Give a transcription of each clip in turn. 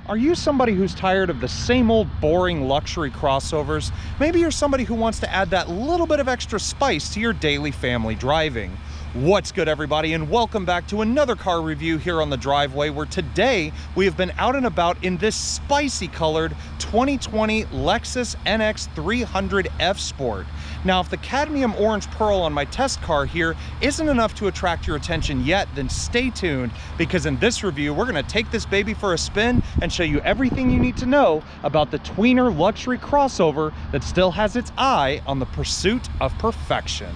Are you somebody who's tired of the same old boring luxury crossovers? Maybe you're somebody who wants to add that little bit of extra spice to your daily family driving. What's good, everybody, and welcome back to another car review here on the driveway, where today we have been out and about in this spicy colored 2020 Lexus NX300 F Sport. Now, if the cadmium orange pearl on my test car here isn't enough to attract your attention yet, then stay tuned, because in this review we're going to take this baby for a spin and show you everything you need to know about the tweener luxury crossover that still has its eye on the pursuit of perfection.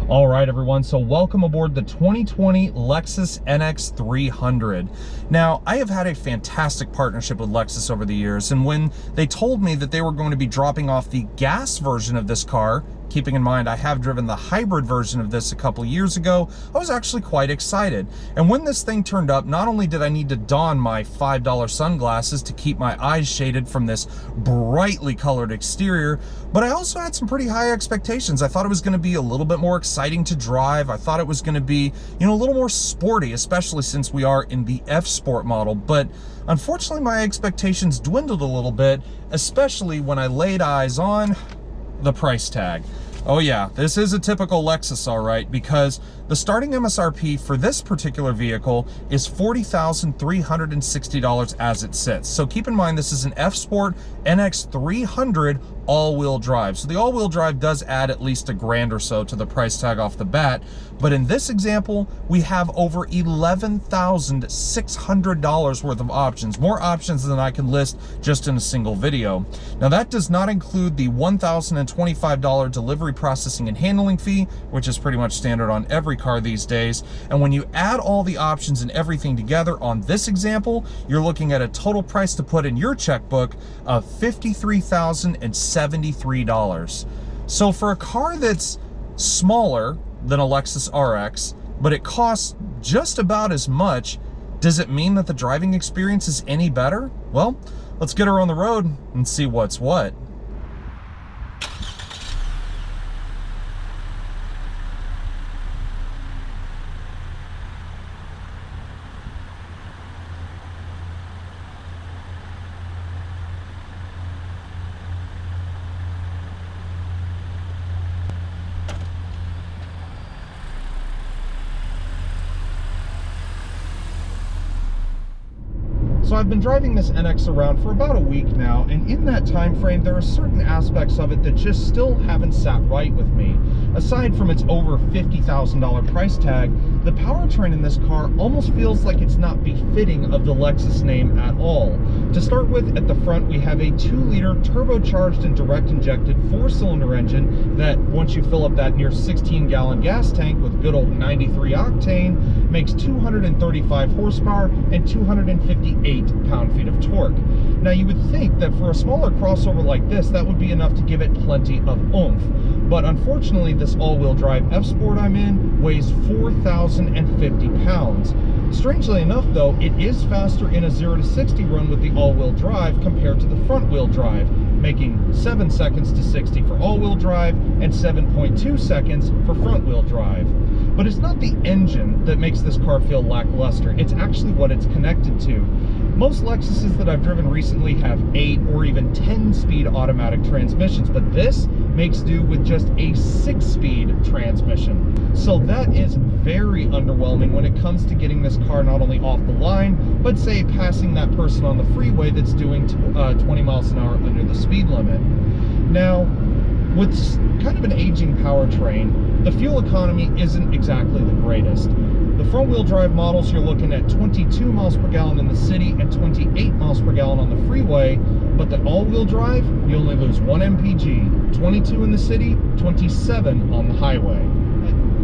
All right, everyone, so welcome aboard the 2020 Lexus NX300. Now, I have had a fantastic partnership with Lexus over the years, and when they told me that they were going to be dropping off the gas version of this car, keeping in mind I have driven the hybrid version of this a couple years ago, I was actually quite excited. And when this thing turned up, not only did I need to don my $5 sunglasses to keep my eyes shaded from this brightly colored exterior, but I also had some pretty high expectations. I thought it was going to be a little bit more exciting to drive. I thought it was going to be, a little more sporty, especially since we are in the F Sport model. But unfortunately, my expectations dwindled a little bit, especially when I laid eyes on the price tag. Oh yeah, this is a typical Lexus, all right, because the starting MSRP for this particular vehicle is $40,360 as it sits. So keep in mind, this is an F Sport NX300 all-wheel drive. So the all-wheel drive does add at least $1,000 or so to the price tag off the bat. But in this example, we have over $11,600 worth of options, more options than I can list just in a single video. Now, that does not include the $1,025 delivery processing and handling fee, which is pretty much standard on every car these days. And when you add all the options and everything together on this example, you're looking at a total price to put in your checkbook of $53,073. So for a car that's smaller than a Lexus RX, but it costs just about as much, does it mean that the driving experience is any better? Well, let's get her on the road and see what's what. So I've been driving this NX around for about a week now, and in that time frame, there are certain aspects of it that just still haven't sat right with me. Aside from its over $50,000 price tag, the powertrain in this car almost feels like it's not befitting of the Lexus name at all. To start with, at the front, we have a 2-liter turbocharged and direct injected 4-cylinder engine that, once you fill up that near 16-gallon gas tank with good old 93 octane, makes 235 horsepower and 258 pound-feet of torque. Now, you would think that for a smaller crossover like this, that would be enough to give it plenty of oomph. But unfortunately, this all-wheel drive F Sport I'm in weighs 4,050 pounds. Strangely enough, though, it is faster in a 0 to 60 run with the all-wheel drive compared to the front-wheel drive, making 7 seconds to 60 for all-wheel drive and 7.2 seconds for front-wheel drive. But it's not the engine that makes this car feel lackluster, it's actually what it's connected to. Most Lexuses that I've driven recently have 8 or even 10-speed automatic transmissions, but this makes do with just a 6-speed transmission. So that is very underwhelming when it comes to getting this car not only off the line, but say passing that person on the freeway that's doing 20 miles an hour under the speed limit. Now, with kind of an aging powertrain, the fuel economy isn't exactly the greatest. The front-wheel drive models, you're looking at 22 miles per gallon in the city and 28 miles per gallon freeway, but the all-wheel drive, you only lose 1 mpg, 22 in the city, 27 on the highway.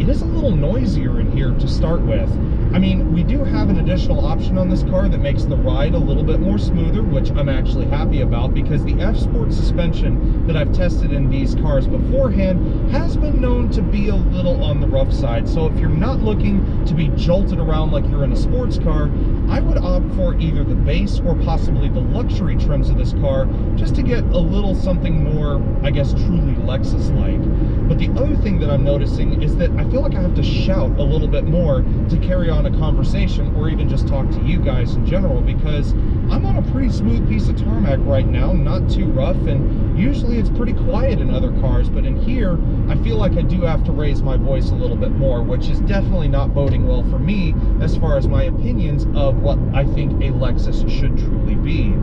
It is a little noisier in here to start with. I mean, we do have an additional option on this car that makes the ride a little bit more smoother, which I'm actually happy about, because the F-Sport suspension that I've tested in these cars beforehand has been known to be a little on the rough side. So if you're not looking to be jolted around like you're in a sports car, I would opt for either the base or possibly the luxury trims of this car, just to get a little something more, I guess, truly Lexus-like. But the other thing that I'm noticing is that I feel like I have to shout a little bit more to carry on a conversation, or even just talk to you guys in general, because I'm on a pretty smooth piece of tarmac right now, not too rough, and usually it's pretty quiet in other cars, but in here I feel like I do have to raise my voice a little bit more, which is definitely not boding well for me as far as my opinions of what I think a Lexus should truly be.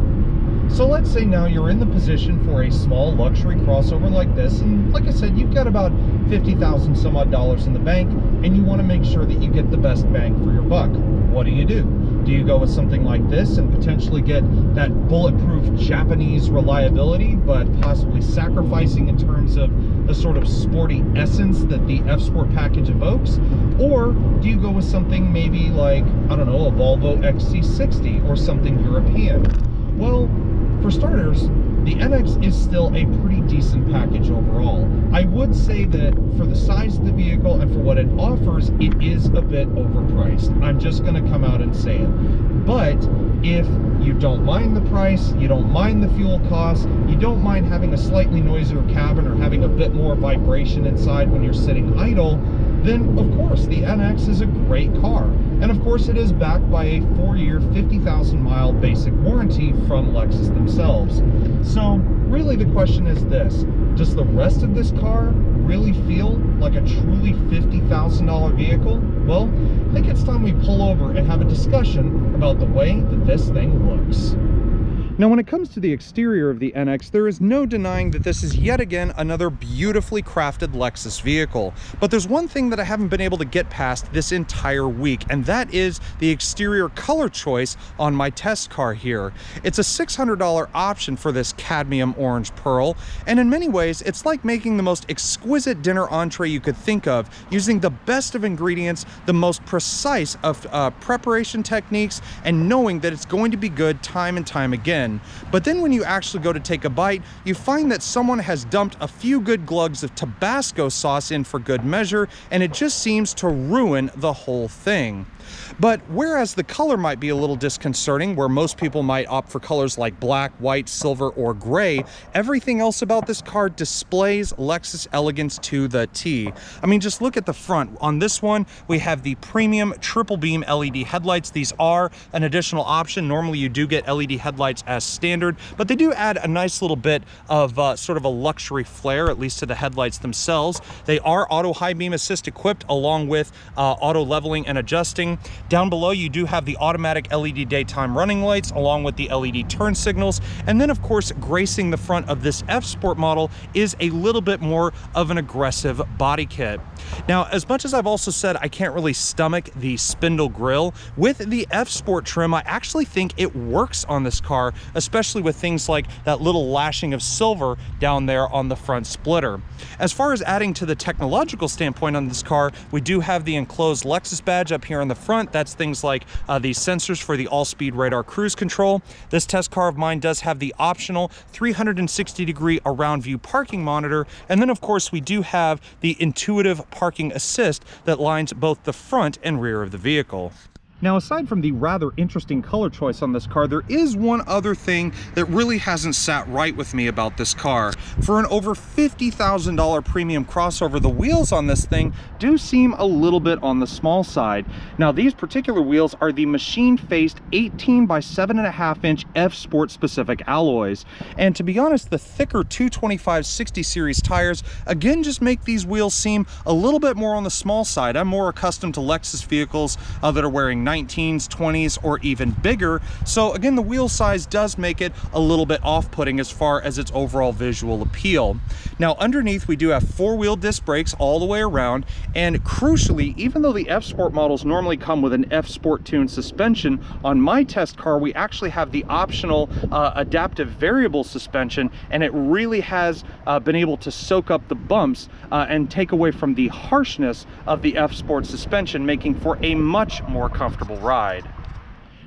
So let's say now you're in the position for a small luxury crossover like this, and like I said, you've got about 50,000 some odd dollars in the bank, and you want to make sure that you get the best bang for your buck. What do? Do you go with something like this and potentially get that bulletproof Japanese reliability, but possibly sacrificing in terms of the sort of sporty essence that the F-Sport package evokes? Or do you go with something maybe like, I don't know, a Volvo XC60 or something European? Well, for starters, the NX is still a pretty decent package overall. I would say that for the size of the vehicle and for what it offers, it is a bit overpriced. I'm just going to come out and say it. But if you don't mind the price, you don't mind the fuel cost, you don't mind having a slightly noisier cabin or having a bit more vibration inside when you're sitting idle, then of course the NX is a great car. And of course it is backed by a 4-year, 50,000-mile basic warranty from Lexus themselves. So really the question is this: does the rest of this car really feel like a truly $50,000 vehicle? Well, I think it's time we pull over and have a discussion about the way that this thing looks. Now, when it comes to the exterior of the NX, there is no denying that this is yet again another beautifully crafted Lexus vehicle. But there's one thing that I haven't been able to get past this entire week, and that is the exterior color choice on my test car here. It's a $600 option for this cadmium orange pearl, and in many ways, it's like making the most exquisite dinner entree you could think of, using the best of ingredients, the most precise of preparation techniques, and knowing that it's going to be good time and time again. But then when you actually go to take a bite, you find that someone has dumped a few good glugs of Tabasco sauce in for good measure, and it just seems to ruin the whole thing. But whereas the color might be a little disconcerting, where most people might opt for colors like black, white, silver, or gray, everything else about this car displays Lexus elegance to the T. I mean, just look at the front. On this one, we have the premium triple beam LED headlights. These are an additional option. Normally you do get LED headlights as standard, but they do add a nice little bit of sort of a luxury flair, at least to the headlights themselves. They are auto high beam assist equipped, along with auto leveling and adjusting. Down below, you do have the automatic LED daytime running lights, along with the LED turn signals. And then, of course, gracing the front of this F-Sport model is a little bit more of an aggressive body kit. Now, as much as I've also said I can't really stomach the spindle grille, with the F-Sport trim, I actually think it works on this car, especially with things like that little lashing of silver down there on the front splitter. As far as adding to the technological standpoint on this car, we do have the enclosed Lexus badge up here on the front. That's things like the sensors for the all-speed radar cruise control. This test car of mine does have the optional 360-degree around view parking monitor. And then, of course, we do have the intuitive parking assist that lines both the front and rear of the vehicle. Now, aside from the rather interesting color choice on this car, there is one other thing that really hasn't sat right with me about this car. For an over $50,000 premium crossover, the wheels on this thing do seem a little bit on the small side. Now, these particular wheels are the machine-faced 18 by 7.5-inch F-Sport specific alloys. And to be honest, the thicker 225/60 series tires, again, just make these wheels seem a little bit more on the small side. I'm more accustomed to Lexus vehicles that are wearing 19s, 20s, or even bigger. So again, the wheel size does make it a little bit off-putting as far as its overall visual appeal. Now underneath, we do have 4-wheel disc brakes all the way around, and crucially, even though the F-Sport models normally come with an F-Sport tuned suspension, on my test car we actually have the optional adaptive variable suspension, and it really has been able to soak up the bumps and take away from the harshness of the F-Sport suspension, making for a much more comfortable ride.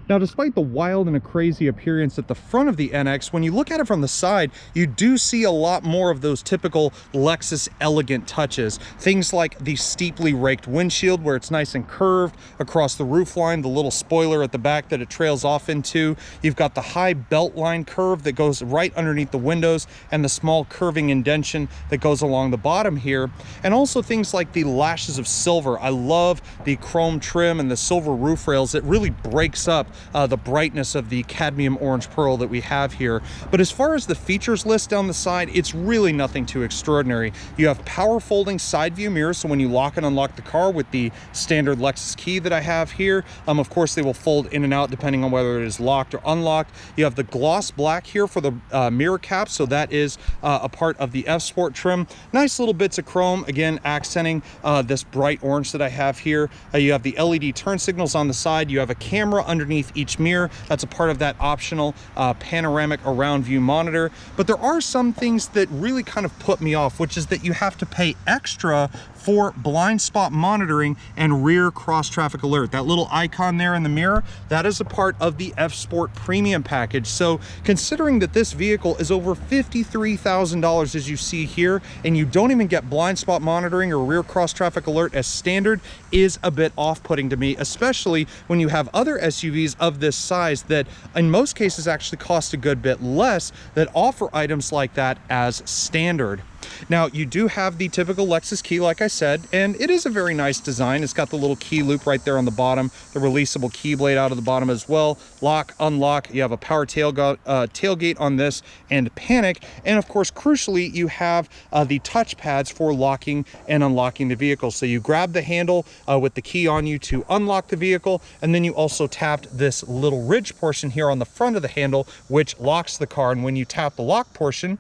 Now, despite the wild and a crazy appearance at the front of the NX, when you look at it from the side, you do see a lot more of those typical Lexus elegant touches. Things like the steeply raked windshield, where it's nice and curved across the roofline, the little spoiler at the back that it trails off into. You've got the high belt line curve that goes right underneath the windows, and the small curving indentation that goes along the bottom here. And also things like the lashes of silver. I love the chrome trim and the silver roof rails. It really breaks up the brightness of the cadmium orange pearl that we have here. But as far as the features list down the side, it's really nothing too extraordinary. You have power folding side view mirrors, so when you lock and unlock the car with the standard Lexus key that I have here, of course they will fold in and out depending on whether it is locked or unlocked. You have the gloss black here for the mirror cap, so that is a part of the F-Sport trim. Nice little bits of chrome, again accenting this bright orange that I have here. You have the LED turn signals on the side. You have a camera underneath each mirror. That's a part of that optional panoramic around view monitor. But there are some things that really kind of put me off, which is that you have to pay extra for blind spot monitoring and rear cross traffic alert. That little icon there in the mirror, that is a part of the F-Sport premium package. So considering that this vehicle is over $53,000 as you see here, and you don't even get blind spot monitoring or rear cross traffic alert as standard, is a bit off-putting to me, especially when you have other SUVs of this size that in most cases actually cost a good bit less that offer items like that as standard. Now, you do have the typical Lexus key, like I said, and it is a very nice design. It's got the little key loop right there on the bottom, the releasable key blade out of the bottom as well. Lock, unlock, you have a power tailgate on this, and panic. And of course, crucially, you have the touch pads for locking and unlocking the vehicle. So you grab the handle with the key on you to unlock the vehicle, and then you also tapped this little ridge portion here on the front of the handle, which locks the car. And when you tap the lock portion,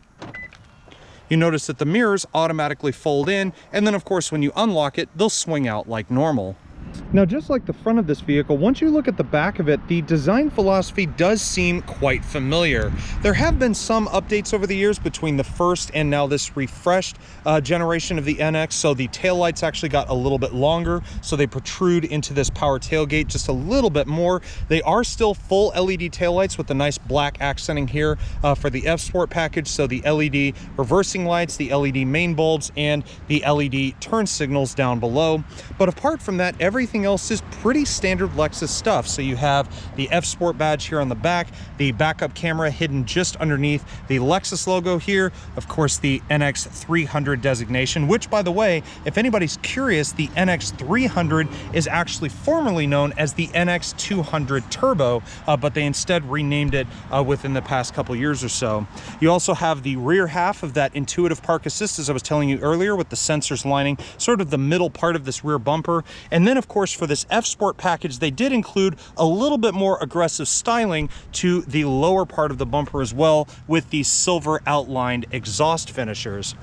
you notice that the mirrors automatically fold in, and then of course when you unlock it, they'll swing out like normal. Now, just like the front of this vehicle, once you look at the back of it, the design philosophy does seem quite familiar. There have been some updates over the years between the first and now this refreshed generation of the NX. So the taillights actually got a little bit longer, so they protrude into this power tailgate just a little bit more. They are still full LED taillights with the nice black accenting here for the F-Sport package. So the LED reversing lights, the LED main bulbs, and the LED turn signals down below. But apart from that, everything else is pretty standard Lexus stuff. So you have the F-Sport badge here on the back, the backup camera hidden just underneath the Lexus logo here, of course the NX300 designation, which, by the way, if anybody's curious, the NX300 is actually formerly known as the NX200 Turbo, but they instead renamed it within the past couple years or so. You also have the rear half of that intuitive park assist, as I was telling you earlier, with the sensors lining sort of the middle part of this rear bumper. And then of course for this F-Sport package, they did include a little bit more aggressive styling to the lower part of the bumper as well, with these silver outlined exhaust finishers.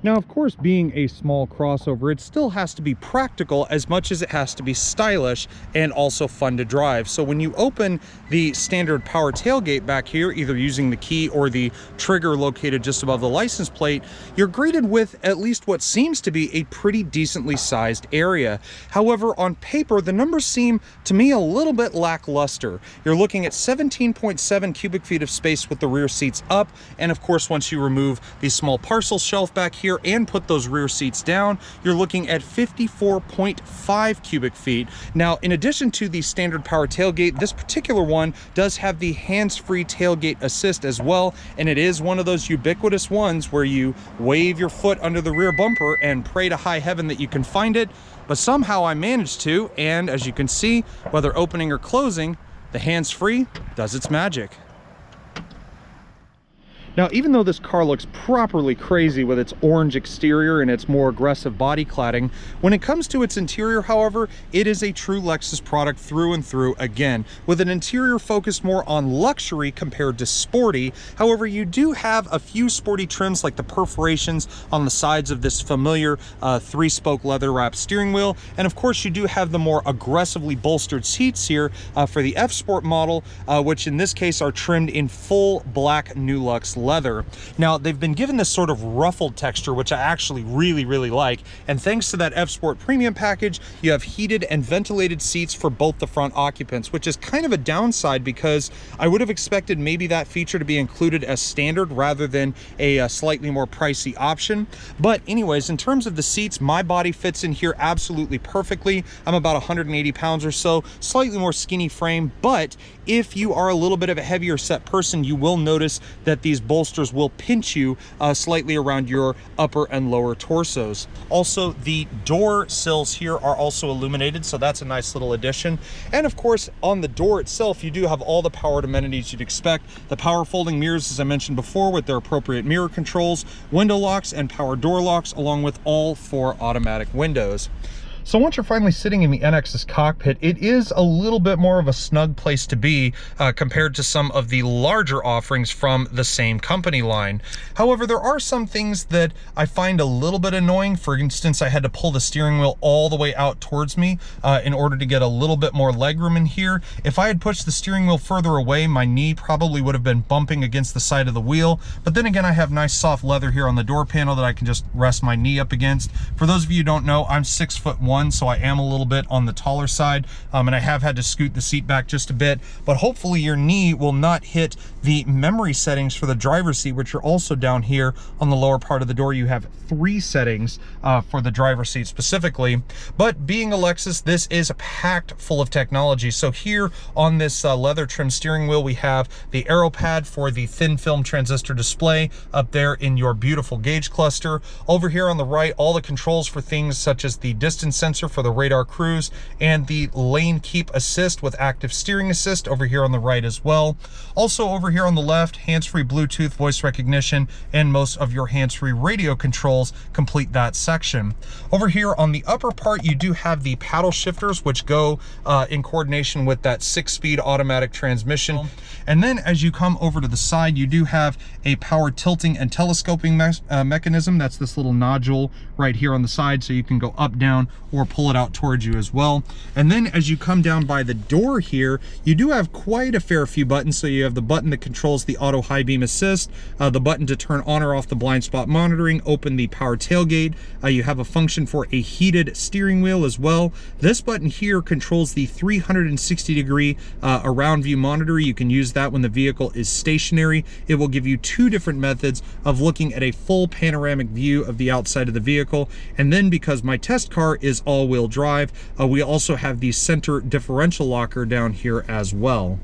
Now, of course, being a small crossover, it still has to be practical as much as it has to be stylish and also fun to drive. So when you open the standard power tailgate back here, either using the key or the trigger located just above the license plate, you're greeted with at least what seems to be a pretty decently sized area. However, on paper, the numbers seem to me a little bit lackluster. You're looking at 17.7 cubic feet of space with the rear seats up, and of course, once you remove the small parcel shelf back here and put those rear seats down, you're looking at 54.5 cubic feet. Now, in addition to the standard power tailgate, this particular one does have the hands-free tailgate assist as well, and it is one of those ubiquitous ones where you wave your foot under the rear bumper and pray to high heaven that you can find it, but somehow I managed to, and as you can see, whether opening or closing, the hands-free does its magic. Now, even though this car looks properly crazy with its orange exterior and its more aggressive body cladding, when it comes to its interior, however, it is a true Lexus product through and through again, with an interior focused more on luxury compared to sporty. However, you do have a few sporty trims like the perforations on the sides of this familiar 3-spoke leather wrapped steering wheel, and of course you do have the more aggressively bolstered seats here for the F Sport model, which in this case are trimmed in full black Nulux leather. Now, they've been given this sort of ruffled texture, which I actually really like, and thanks to that F Sport premium package, you have heated and ventilated seats for both the front occupants, which is kind of a downside because I would have expected maybe that feature to be included as standard rather than a slightly more pricey option. But anyways, in terms of the seats, my body fits in here absolutely perfectly. I'm about 180 pounds or so, slightly more skinny frame, but if you are a little bit of a heavier set person, you will notice that these bolsters will pinch you slightly around your upper and lower torsos. Also, the door sills here are also illuminated, so that's a nice little addition. And of course, on the door itself, you do have all the powered amenities you'd expect. The power folding mirrors, as I mentioned before, with their appropriate mirror controls, window locks, and power door locks, along with all 4 automatic windows. So once you're finally sitting in the NX's cockpit, it is a little bit more of a snug place to be compared to some of the larger offerings from the same company line. However, there are some things that I find a little bit annoying. For instance, I had to pull the steering wheel all the way out towards me in order to get a little bit more legroom in here. If I had pushed the steering wheel further away, my knee probably would have been bumping against the side of the wheel. But then again, I have nice soft leather here on the door panel that I can just rest my knee up against. For those of you who don't know, I'm 6'1", so I am a little bit on the taller side, and I have had to scoot the seat back just a bit, but hopefully your knee will not hit the memory settings for the driver's seat, which are also down here on the lower part of the door. You have 3 settings for the driver's seat specifically, but being a Lexus, this is packed full of technology. So here on this leather trim steering wheel, we have the aero pad for the thin film transistor display up there in your beautiful gauge cluster. Over here on the right, all the controls for things such as the distance sensor for the radar cruise and the lane keep assist with active steering assist over here on the right as well. Also over here on the left, hands-free Bluetooth voice recognition and most of your hands-free radio controls complete that section. Over here on the upper part, you do have the paddle shifters, which go in coordination with that 6-speed automatic transmission. And then as you come over to the side, you do have a power tilting and telescoping mechanism. That's this little nodule right here on the side, so you can go up, down, or pull it out towards you as well. And then as you come down by the door here, you do have quite a fair few buttons. So you have the button that controls the auto high beam assist, the button to turn on or off the blind spot monitoring, open the power tailgate. You have a function for a heated steering wheel as well. This button here controls the 360-degree around view monitor. You can use that when the vehicle is stationary. It will give you 2 different methods of looking at a full panoramic view of the outside of the vehicle. And then because my test car is all-wheel drive, we also have the center differential locker down here as well.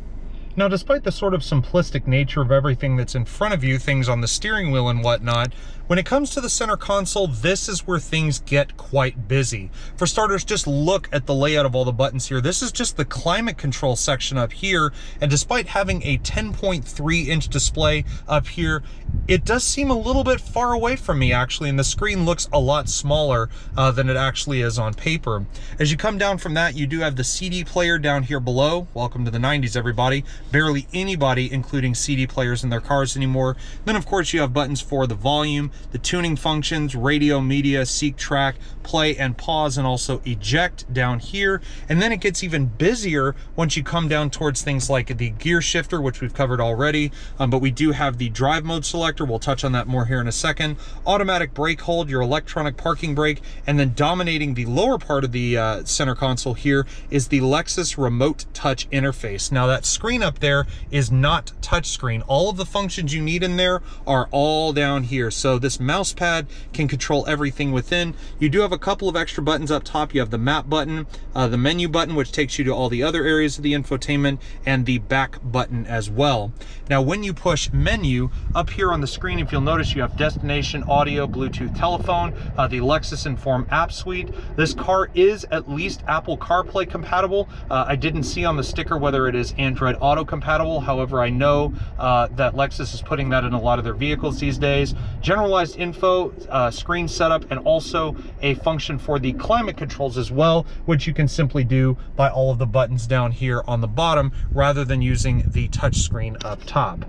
Now, despite the sort of simplistic nature of everything that's in front of you, things on the steering wheel and whatnot, when it comes to the center console, this is where things get quite busy. For starters, just look at the layout of all the buttons here. This is just the climate control section up here, and despite having a 10.3-inch display up here, it does seem a little bit far away from me actually, and the screen looks a lot smaller than it actually is on paper. As you come down from that, you do have the CD player down here below. Welcome to the 90s, everybody. Barely anybody including CD players in their cars anymore. Then of course you have buttons for the volume, the tuning functions, radio, media, seek, track, play and pause, and also eject down here. And then it gets even busier once you come down towards things like the gear shifter, which we've covered already, but we do have the drive mode selector. We'll touch on that more here in a second. Automatic brake hold, your electronic parking brake, and then dominating the lower part of the center console here is the Lexus remote touch interface. Now that screen up there is not touch screen. All of the functions you need in there are all down here. So this mouse pad can control everything within. You do have a couple of extra buttons up top. You have the map button, the menu button, which takes you to all the other areas of the infotainment, and the back button as well. Now when you push menu, up here on the the screen, if you'll notice, you have destination, audio, Bluetooth telephone, the Lexus Inform app suite. This car is at least Apple CarPlay compatible. I didn't see on the sticker whether it is Android Auto compatible. However, I know that Lexus is putting that in a lot of their vehicles these days. Generalized info, screen setup, and also a function for the climate controls as well, which you can simply do by all of the buttons down here on the bottom rather than using the touch screen up top.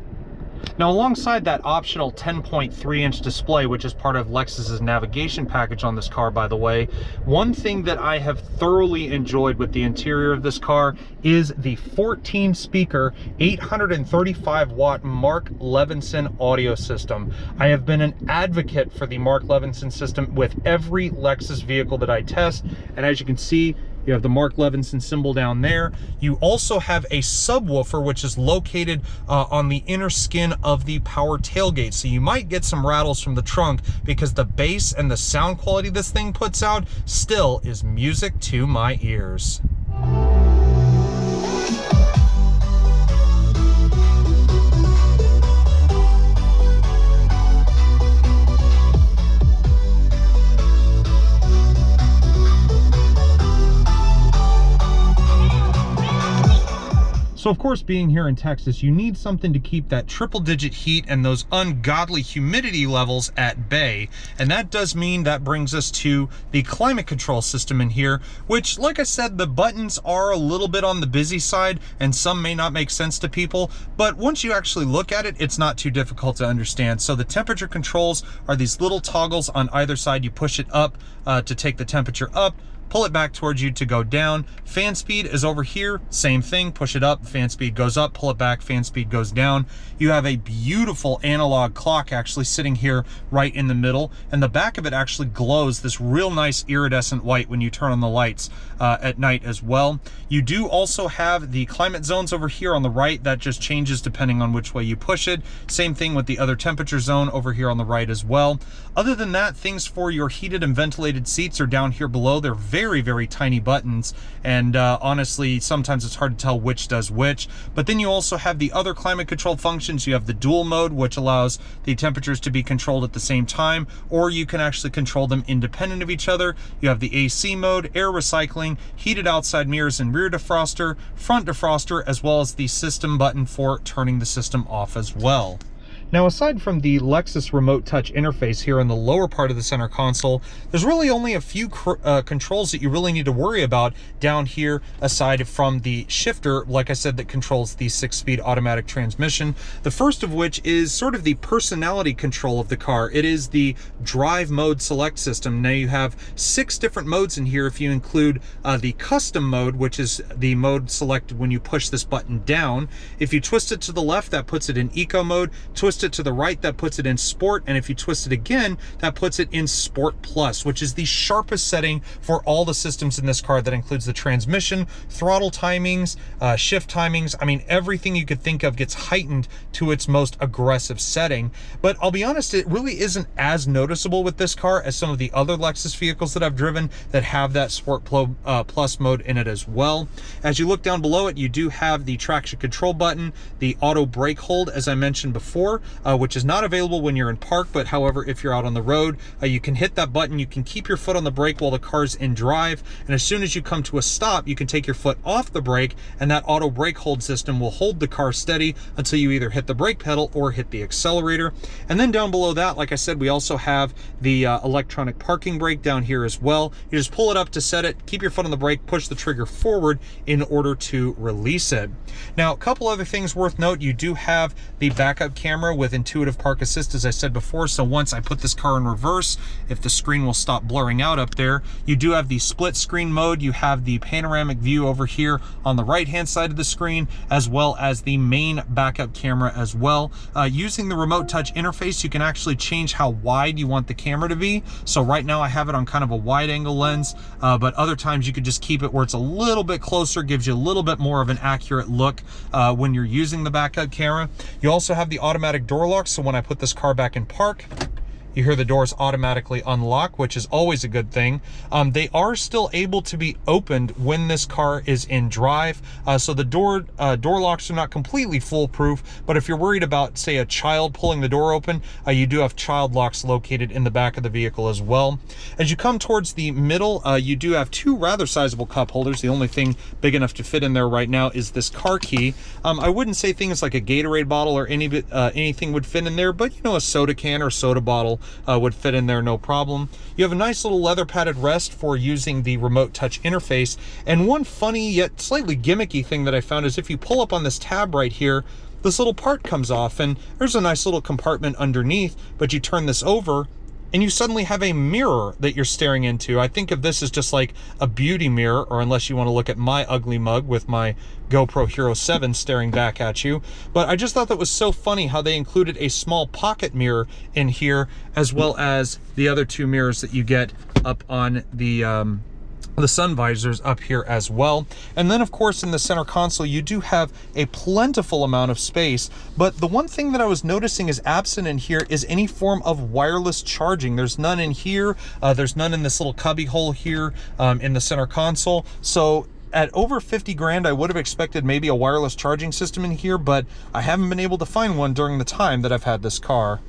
Now, alongside that optional 10.3-inch display, which is part of Lexus's navigation package on this car, by the way, one thing that I have thoroughly enjoyed with the interior of this car is the 14-speaker, 835-watt Mark Levinson audio system. I have been an advocate for the Mark Levinson system with every Lexus vehicle that I test, and as you can see, you have the Mark Levinson symbol down there. You also have a subwoofer, which is located on the inner skin of the power tailgate. So you might get some rattles from the trunk because the bass and the sound quality this thing puts out still is music to my ears. So of course, being here in Texas, you need something to keep that triple-digit heat and those ungodly humidity levels at bay. And that does mean that brings us to the climate control system in here, which, like I said, the buttons are a little bit on the busy side and some may not make sense to people, but once you actually look at it, it's not too difficult to understand. So the temperature controls are these little toggles on either side. You push it up to take the temperature up, pull it back towards you to go down. Fan speed is over here, same thing, push it up, fan speed goes up, pull it back, fan speed goes down. You have a beautiful analog clock actually sitting here right in the middle, and the back of it actually glows this real nice iridescent white when you turn on the lights at night as well. You do also have the climate zones over here on the right. That just changes depending on which way you push it. Same thing with the other temperature zone over here on the right as well. Other than that, things for your heated and ventilated seats are down here below. They're very, very tiny buttons, and honestly, sometimes it's hard to tell which does which. But then you also have the other climate control functions. You have the dual mode, which allows the temperatures to be controlled at the same time, or you can actually control them independent of each other. You have the AC mode, air recycling, heated outside mirrors and rear defroster, front defroster, as well as the system button for turning the system off as well. Now, aside from the Lexus remote touch interface here in the lower part of the center console, there's really only a few controls that you really need to worry about down here, aside from the shifter, like I said, that controls the 6-speed automatic transmission. The first of which is sort of the personality control of the car. It is the drive mode select system. Now you have 6 different modes in here if you include the custom mode, which is the mode selected when you push this button down. If you twist it to the left, that puts it in eco mode. Twist it to the right, that puts it in sport, and if you twist it again, that puts it in sport plus, which is the sharpest setting for all the systems in this car. That includes the transmission, throttle timings, shift timings. I mean, everything you could think of gets heightened to its most aggressive setting. But I'll be honest, it really isn't as noticeable with this car as some of the other Lexus vehicles that I've driven that have that sport plus mode in it as well. As you look down below it, you do have the traction control button, the auto brake hold, as I mentioned before, which is not available when you're in park, but however, if you're out on the road, you can hit that button. You can keep your foot on the brake while the car's in drive, and as soon as you come to a stop, you can take your foot off the brake, and that auto brake hold system will hold the car steady until you either hit the brake pedal or hit the accelerator. And then down below that, like I said, we also have the electronic parking brake down here as well. You just pull it up to set it, keep your foot on the brake, push the trigger forward in order to release it. Now, a couple other things worth note: you do have the backup camera with intuitive park assist, as I said before. So once I put this car in reverse, if the screen will stop blurring out up there. You do have the split screen mode. You have the panoramic view over here on the right hand side of the screen, as well as the main backup camera as well. Using the remote touch interface, you can actually change how wide you want the camera to be. So right now I have it on kind of a wide angle lens, but other times you could just keep it where it's a little bit closer, gives you a little bit more of an accurate look when you're using the backup camera. You also have the automatic door lock, so when I put this car back in park, you hear the doors automatically unlock, which is always a good thing. They are still able to be opened when this car is in drive, so the door locks are not completely foolproof, but if you're worried about, say, a child pulling the door open, you do have child locks located in the back of the vehicle as well. As you come towards the middle, you do have two rather sizable cup holders. The only thing big enough to fit in there right now is this car key. I wouldn't say things like a Gatorade bottle or anything would fit in there, but you know, a soda can or soda bottle would fit in there no problem. You have a nice little leather padded rest for using the remote touch interface. And one funny yet slightly gimmicky thing that I found is if you pull up on this tab right here, this little part comes off and there's a nice little compartment underneath, but you turn this over and you suddenly have a mirror that you're staring into. I think of this as just like a beauty mirror, or unless you want to look at my ugly mug with my GoPro Hero 7 staring back at you. But I just thought that was so funny how they included a small pocket mirror in here, as well as the other two mirrors that you get up on the sun visors up here as well. And then of course in the center console you do have a plentiful amount of space, but the one thing that I was noticing is absent in here is any form of wireless charging. There's none in here, there's none in this little cubby hole here in the center console. So at over 50 grand, I would have expected maybe a wireless charging system in here, but I haven't been able to find one during the time that I've had this car.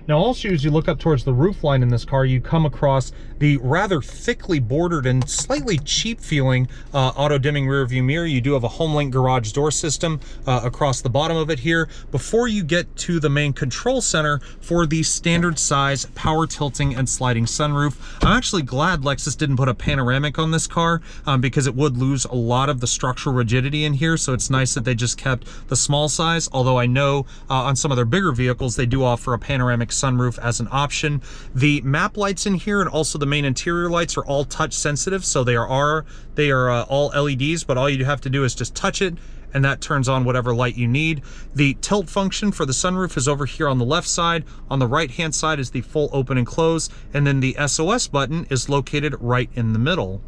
Now also, as you look up towards the roof line in this car, you come across the rather thickly bordered and slightly cheap feeling auto dimming rear view mirror. You do have a HomeLink garage door system across the bottom of it here before you get to the main control center for the standard size power tilting and sliding sunroof. I'm actually glad Lexus didn't put a panoramic on this car because it would lose a lot of the structural rigidity in here. So it's nice that they just kept the small size, although I know on some of their bigger vehicles they do offer a panoramic sunroof as an option. The map lights in here and also the main interior lights are all touch sensitive, so they are all LEDs, but all you have to do is just touch it and that turns on whatever light you need. The tilt function for the sunroof is over here on the left side. On the right hand side is the full open and close, and then the SOS button is located right in the middle.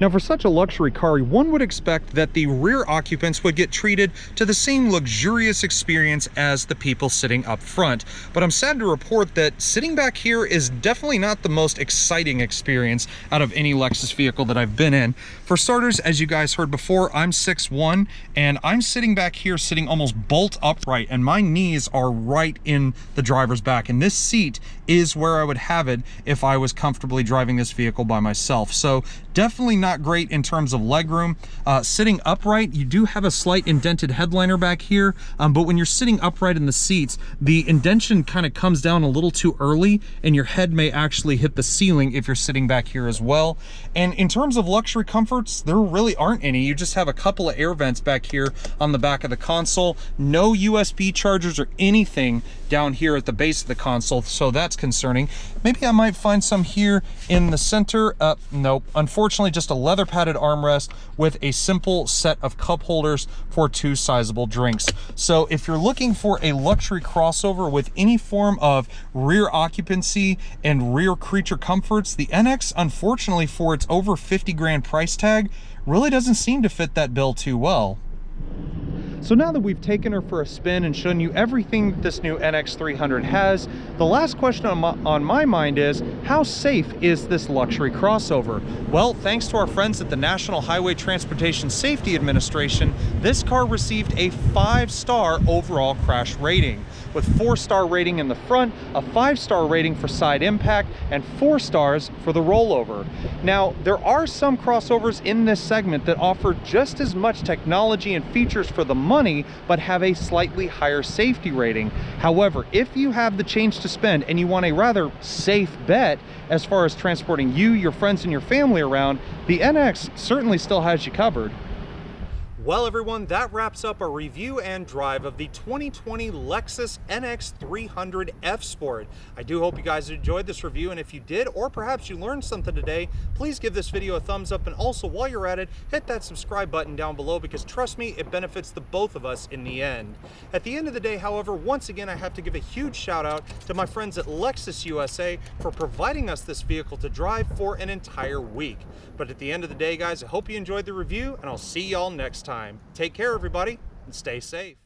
Now for such a luxury car, one would expect that the rear occupants would get treated to the same luxurious experience as the people sitting up front. But I'm sad to report that sitting back here is definitely not the most exciting experience out of any Lexus vehicle that I've been in. For starters, as you guys heard before, I'm 6'1", and I'm sitting back here sitting almost bolt upright, and my knees are right in the driver's back. And this seat is where I would have it if I was comfortably driving this vehicle by myself. So definitely not great in terms of legroom. Sitting upright, you do have a slight indented headliner back here, but when you're sitting upright in the seats, the indentation kind of comes down a little too early and your head may actually hit the ceiling if you're sitting back here as well. And in terms of luxury comforts, there really aren't any. You just have a couple of air vents back here on the back of the console. No USB chargers or anything down here at the base of the console, so that's concerning. Maybe I might find some here in the center. Nope. Unfortunately, just a leather padded armrest with a simple set of cup holders for two sizable drinks. So if you're looking for a luxury crossover with any form of rear occupancy and rear creature comforts, the NX, unfortunately, for its over 50 grand price tag, really doesn't seem to fit that bill too well. So now that we've taken her for a spin and shown you everything this new NX300 has, the last question on my mind is, how safe is this luxury crossover? Well, thanks to our friends at the National Highway Transportation Safety Administration, this car received a 5-star overall crash rating, with 4-star rating in the front, a 5-star rating for side impact, and 4 stars for the rollover. Now, there are some crossovers in this segment that offer just as much technology and features for the money, but have a slightly higher safety rating. However, if you have the change to spend and you want a rather safe bet as far as transporting you, your friends, and your family around, the NX certainly still has you covered. Well, everyone, that wraps up our review and drive of the 2020 Lexus NX300 F Sport. I do hope you guys enjoyed this review, and if you did, or perhaps you learned something today, please give this video a thumbs up, and also, while you're at it, hit that subscribe button down below, because trust me, it benefits the both of us in the end. At the end of the day, however, once again, I have to give a huge shout out to my friends at Lexus USA for providing us this vehicle to drive for an entire week. But at the end of the day, guys, I hope you enjoyed the review, and I'll see y'all next time. time. Take care, everybody, and stay safe.